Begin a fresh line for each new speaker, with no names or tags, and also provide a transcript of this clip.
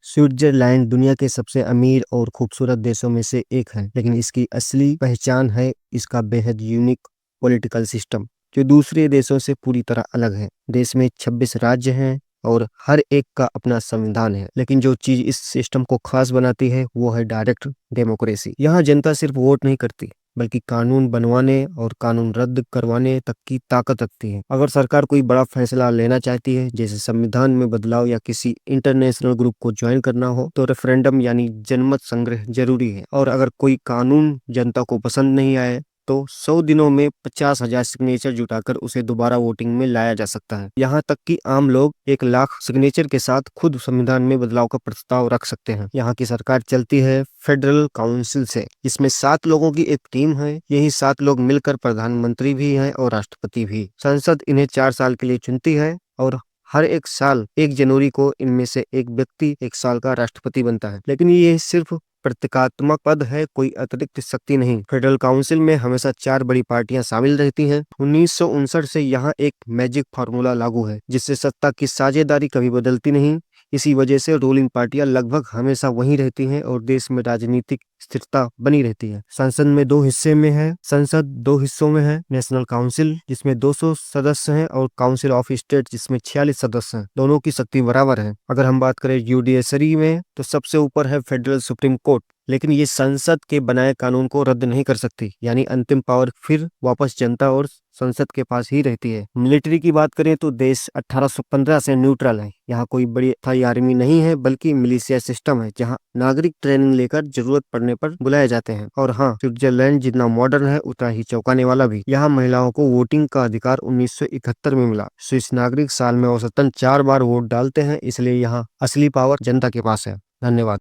Switzerland दुनिया के सबसे अमीर और खूबसूरत देशों में से एक है, लेकिन इसकी असली पहचान है इसका बेहद यूनिक पॉलिटिकल सिस्टम, जो दूसरे देशों से पूरी तरह अलग है। देश में 26 राज्य हैं और हर एक का अपना संविधान है, लेकिन जो चीज इस सिस्टम को खास बनाती है वो है डायरेक्ट डेमोक्रेसी। यहाँ जनता सिर्फ वोट नहीं करती, बल्कि कानून बनवाने और कानून रद्द करवाने तक की ताकत रखती है। अगर सरकार कोई बड़ा फैसला लेना चाहती है, जैसे संविधान में बदलाव या किसी इंटरनेशनल ग्रुप को ज्वाइन करना हो, तो रेफरेंडम यानी जनमत संग्रह जरूरी है। और अगर कोई कानून जनता को पसंद नहीं आए, तो 100 दिनों में 50,000 सिग्नेचर जुटाकर उसे दोबारा वोटिंग में लाया जा सकता है। यहाँ तक कि आम लोग 1 लाख सिग्नेचर के साथ खुद संविधान में बदलाव का प्रस्ताव रख सकते हैं। यहाँ की सरकार चलती है फेडरल काउंसिल से, जिसमें 7 लोगों की एक टीम है। यही 7 लोग मिलकर प्रधानमंत्री भी हैं और राष्ट्रपति भी। संसद इन्हें 4 साल के लिए चुनती है और हर एक साल 1 जनवरी को इनमें से एक व्यक्ति 1 साल का राष्ट्रपति बनता है। लेकिन ये सिर्फ प्रतीकात्मक पद है, कोई अतिरिक्त शक्ति नहीं। फेडरल काउंसिल में हमेशा 4 बड़ी पार्टियां शामिल रहती हैं। 1959 से यहाँ एक मैजिक फार्मूला लागू है, जिससे सत्ता की साझेदारी कभी बदलती नहीं। इसी वजह से रूलिंग पार्टियां लगभग हमेशा वहीं रहती हैं और देश में राजनीतिक स्थिरता बनी रहती है। संसद 2 हिस्सों में है। नेशनल काउंसिल, जिसमें 200 सदस्य हैं, और काउंसिल ऑफ स्टेट, जिसमें 46 सदस्य हैं। दोनों की शक्ति बराबर है। अगर हम बात करें जुडिशरी में, तो सबसे ऊपर है फेडरल सुप्रीम कोर्ट, लेकिन ये संसद के बनाए कानून को रद्द नहीं कर सकती, यानी अंतिम पावर फिर वापस जनता और संसद के पास ही रहती है। मिलिट्री की बात करें तो देश 1815 से न्यूट्रल है। यहाँ कोई बड़ी थाई आर्मी नहीं है, बल्कि मिलिशिया सिस्टम है, जहाँ नागरिक ट्रेनिंग लेकर जरूरत पड़ने पर बुलाए जाते हैं। और हाँ, स्विट्जरलैंड जितना मॉडर्न है, उतना ही चौंकाने वाला भी। यहाँ महिलाओं को वोटिंग का अधिकार 1971 में मिला। स्विस नागरिक साल में औसतन 4 बार वोट डालते हैं, इसलिए यहाँ असली पावर जनता के पास है। धन्यवाद।